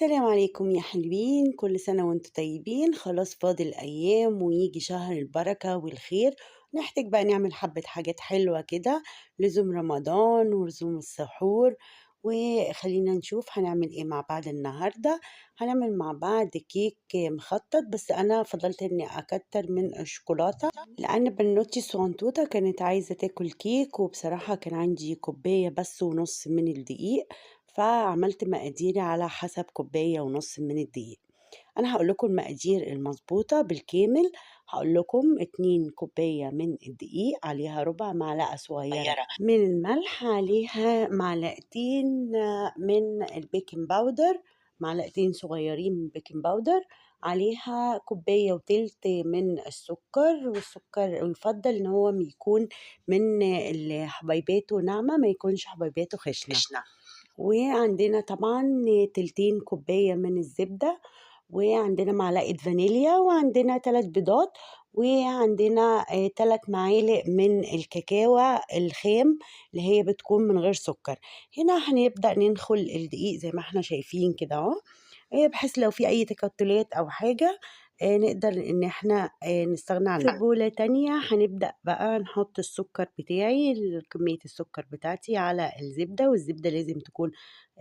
السلام عليكم يا حلوين، كل سنة وانتم طيبين. خلاص فاضل أيام ويجي شهر البركة والخير. نحتاج بقى نعمل حبة حاجات حلوة كده لزوم رمضان ولزوم السحور. وخلينا نشوف هنعمل ايه مع بعض النهاردة. هنعمل مع بعض كيك مخطط، بس أنا فضلت إني أكتر من الشوكولاتة لأن بنوتي الصغنطوطة كانت عايزة تاكل كيك، وبصراحة كان عندي كوباية بس ونص من الدقيق، فعملت مقاديري على حسب كوباية ونص من الدقيق. أنا هقول لكم المقادير المظبوطة بالكامل. هقول لكم 2 كوباية من الدقيق، عليها ربع معلقة صغيرة من الملح، عليها معلقتين من البيكنج باودر، معلقتين صغيرين من البيكنج باودر، عليها كوباية وتلت من السكر. والسكر يفضل ان هو يكون من حبيباته ناعمة، ما يكونش حبيباته خشنة. وعندنا طبعا تلتين كوباية من الزبدة، وعندنا معلقة فانيليا، وعندنا 3 بيضات، وعندنا 3 معالق من الكاكاو الخام اللي هي بتكون من غير سكر. هنا هنبدأ ننخل الدقيق زي ما احنا شايفين كده اهو، بحيث لو في أي تكتلات أو حاجة نقدر إن احنا نستغنى عنها. في بولة تانية هنبدأ بقى نحط السكر بتاعي، كمية السكر بتاعتي على الزبدة، والزبدة لازم تكون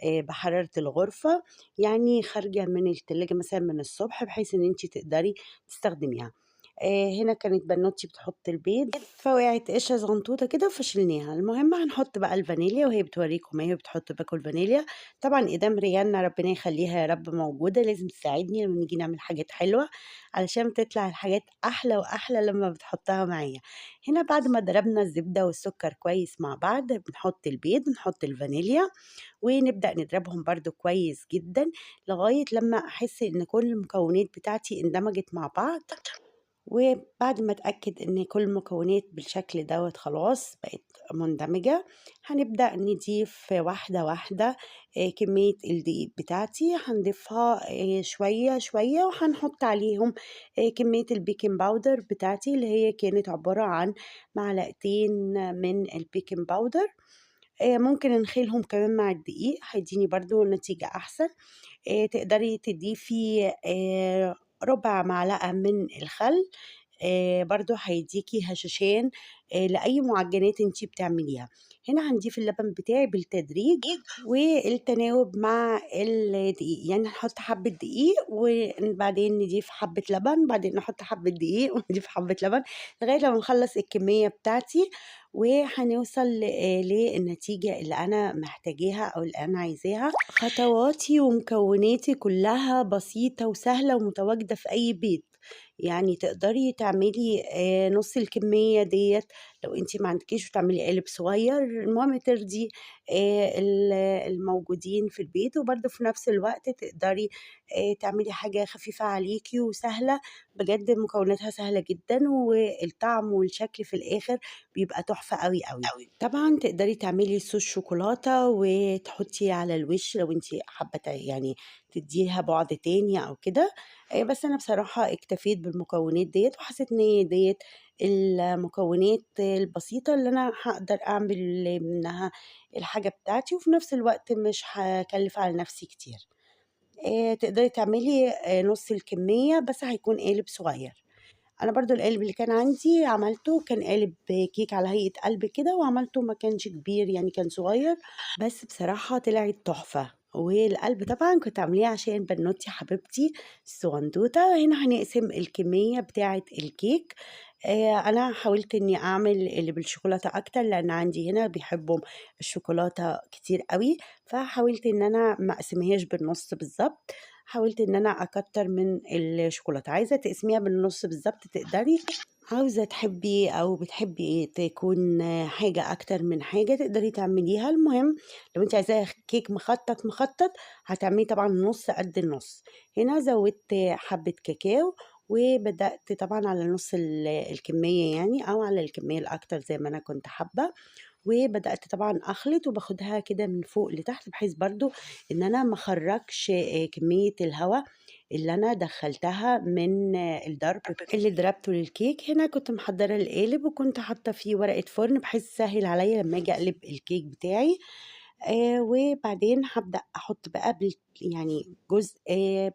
بحرارة الغرفة، يعني خارجة من التلاجة مثلا من الصبح، بحيث إن انتي تقدري تستخدميها. هنا كانت بنوتي بتحط البيض فوقعت قشرة صغنطوطة كده فشلناها. المهم هنحط بقى الفانيليا، وهي بتوريكم هي بتحط باكل فانيليا. طبعا إدام ريانا ربنا يخليها يا رب موجودة، لازم تساعدني لما نيجي نعمل حاجات حلوة علشان بتطلع الحاجات أحلى وأحلى لما بتحطها معايا. هنا بعد ما ضربنا الزبدة والسكر كويس مع بعض، بنحط البيض، نحط الفانيليا، ونبدأ نضربهم برضو كويس جدا لغاية لما أحس إن كل المكونات بتاعتي اندمجت مع بعض. وبعد ما أتأكد إن كل المكونات بالشكل دوت خلاص بقت مندمجة، هنبدأ نضيف واحدة واحدة كمية الدقيق بتاعتي، هنضيفها شوية شوية، وهنحط عليهم كمية البيكنج باودر بتاعتي اللي هي كانت عبارة عن معلقتين من البيكنج باودر. ممكن نخيلهم كمان مع الدقيق هيديني برضو نتيجة أحسن. تقدري تضيفي ربع معلقة من الخل، برضو هيديكي هشاشان لأي معجنات انتي بتعمليها. هنا هنضيف اللبن بتاعي بالتدريج والتناوب مع الدقيق، يعني نحط حبة دقيق وبعدين نضيف حبة لبن، بعدين نحط حبة دقيق ونضيف حبة لبن لغاية لما نخلص الكمية بتاعتي، وهنوصل للنتيجة اللي أنا محتاجاها أو اللي أنا عايزاها. خطواتي ومكوناتي كلها بسيطة وسهلة ومتواجدة في أي بيت، يعني تقدري تعملي نص الكمية ديت لو انتي ما عندكيش، وتعملي قالب صغير، المهم ترضي الموجودين في البيت، وبرضه في نفس الوقت تقدري تعملي حاجة خفيفة عليكي وسهلة. بجد مكوناتها سهلة جدا، والطعم والشكل في الآخر بيبقى تحفة قوي قوي. طبعا تقدري تعملي صوص شوكولاتة وتحطي على الوش لو انتي حابة يعني تديها بعد تاني او كده. بس انا بصراحة اكتفيت بالمكونات ديت، وحسيت ان هي ديت المكونات البسيطة اللي انا هقدر اعمل منها الحاجة بتاعتي، وفي نفس الوقت مش هكلف على نفسي كتير. تقدري تعملي نص الكمية، بس هيكون قالب صغير. انا برضو القالب اللي كان عندي عملته كان قالب كيك على هيئة قلب كده، وعملته ما كانش كبير يعني كان صغير، بس بصراحة طلعت تحفة. والقلب طبعا كنت عاملاه عشان بنوتي حبيبتي الصغنطوطة. هنا هنقسم الكمية بتاعة الكيك. انا حاولت اني اعمل اللي بالشوكولاتة اكتر لان عندي هنا بيحبوا الشوكولاتة كتير قوي، فحاولت ان انا ما اقسمهاش بالنص بالظبط، حاولت ان انا اكتر من الشوكولاته. عايزه تقسميها بالنص بالظبط تقدري، عاوزه تحبي او بتحبي تكون حاجه اكتر من حاجه تقدري تعمليها. المهم لو انت عايزاه كيك مخطط مخطط هتعملي طبعا نص قد النص. هنا زودت حبه كاكاو، وبدأت طبعا على نص الكمية يعني، أو على الكمية الأكتر زي ما أنا كنت حابة. وبدأت طبعا أخلط وباخدها كده من فوق لتحت، بحيث برضو إن أنا مخرجش كمية الهواء اللي أنا دخلتها من الضرب اللي ضربته للكيك. هنا كنت محضرة القالب وكنت حاطة فيه ورقة فرن بحيث سهل عليا لما أجي أقلب الكيك بتاعي. وبعدين هابدأ أحُط بقى يعني جزء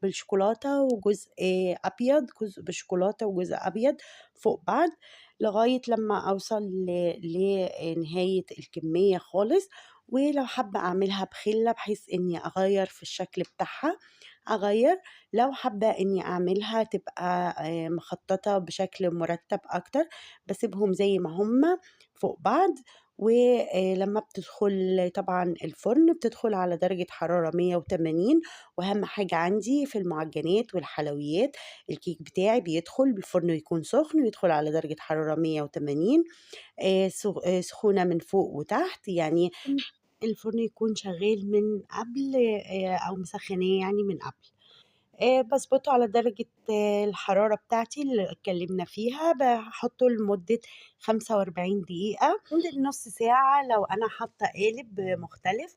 بالشوكولاتة وجزء أبيض، جزء بالشوكولاتة وجزء أبيض فوق بعض، لغاية لمّا أوصل لنهاية الكمية خالص، ولو حابة أعملها بخِلّة بحيث إني أغيّر في الشكل بتاعها أغيّر، لو حابة إني أعملها تبقى مخططة بشكل مُرتّب أكتر، باسيبهم زي ما هُم فوق بعض، لمّا بتدخل طبعًا الفرن بتدخل على درجة حرارة 180، وأهم حاجة عندي في المعجنات والحلويات الكيك بتاعي بيدخل الفرن يكون سخن ويدخل على درجة حرارة 180 سخونة من فوق وتحت، يعني الفرن يكون شغال من قبل أو مسخّناه يعني من قبل. باضبطه على درجة الحرارة بتاعتي اللي اتكلمنا فيها، باحطه لمدة 45 دقيقة لنُص ساعة لو أنا حاطة قالب مختلف،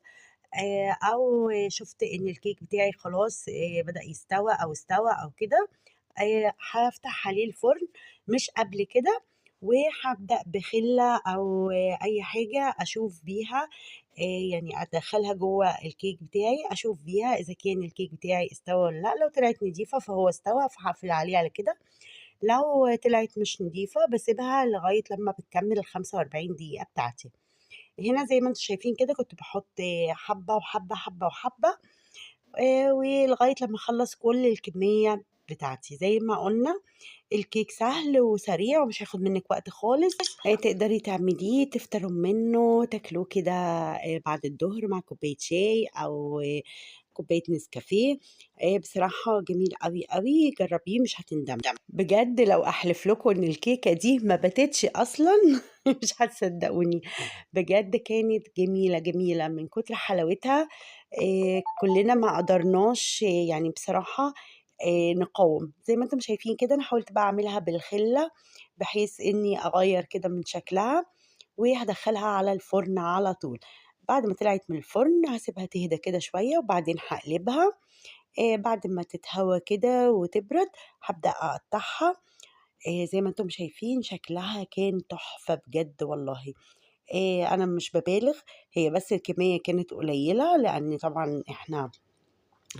أو شُفت إن الكيك بتاعي خلاص بدأ يستوى أو استوى أو كده، هافتح عليه الفرن مش قبل كده، وهابدأ بخِلّة أو أي حاجة أشوف بيها يعني أدخّلها جوّه الكيك بتاعي، أشوف بيها إذا كان الكيك بتاعي استوى والّا لأ، لو طلعت نضيفة فهو استوى فهاقفل عليه على كده، لو طلعت مش نضيفة باسيبها لغاية لمّا بتكمّل ال45 دقيقة بتاعتي. هنا زي ما أنتم شايفين كده كنت باحط حبّة وحبّة، حبّة وحبّة ولغاية لمّا أخلّص كل الكمية بتاعتي. زي ما قُلنا الكيك سهل وسريع ومش هياخد منِّك وقت خالص، تقدري تعمليه تفطروا منه، تاكلوه كده بعد الضهر مع كوباية شاي أو كوباية نسكافيه، بصراحة جميل أوي، أوي، جرّبيه مش هتندمي. بجد لو أحلف لكم إن الكيكة دي ما باتتش أصلًا مش هتصدقوني، بجد كانت جميلة، جميلة من كتر حلاوتها كلنا ما قدرناش يعني بصراحة نقاوم، زي ما أنتم شايفين كده أنا حاولت بقى أعملها بالخِلّة، بحيث إني أغيّر كده من شكلها، وهادخّلها على الفرن على طول، بعد ما طلعت من الفرن هاسيبها تهدى كده شوية وبعدين هاقلبها، بعد ما تتهوى كده وتبرد هابدأ أقطّعها، زي ما أنتم شايفين شكلها كان تحفة بجد والله. أنا مش بابالغ، هي بس الكمية كانت قليلة، لإن طبعًا إحنا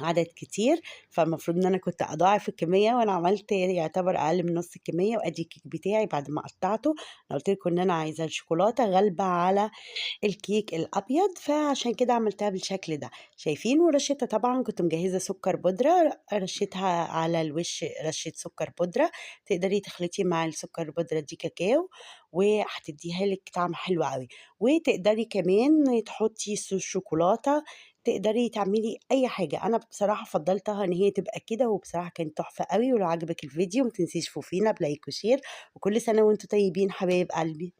عدد كتير، فالمفروض إن أنا كنت أضاعف الكمية، وأنا عملت يعتبر أقل من نُص الكمية، وأدي الكيك بتاعي بعد ما قطّعته، أنا قُلت لكم إن أنا عايزة الشوكولاتة غالبة على الكيك الأبيض، فعشان كده عملتها بالشكل ده، شايفين ورشيتها طبعًا كنت مجهزة سكر بودرة، رشيتها على الوش رشة سكر بودرة، تقدري تخلطي مع السكر البودرة دي كاكاو، وهتديها لِك طعم حلو أوي، وتقدري كمان تحطي صوص شوكولاتة، تقدري تعملي أي حاجة، أنا بصراحة فضّلتها إن هي تبقى كده، وبصراحة كانت تحفة أوي، ولو عجبك الفيديو ما تنسيش تشوفينا بلايك وشير، وكل سنة وأنتم طيبين حبايب قلبي.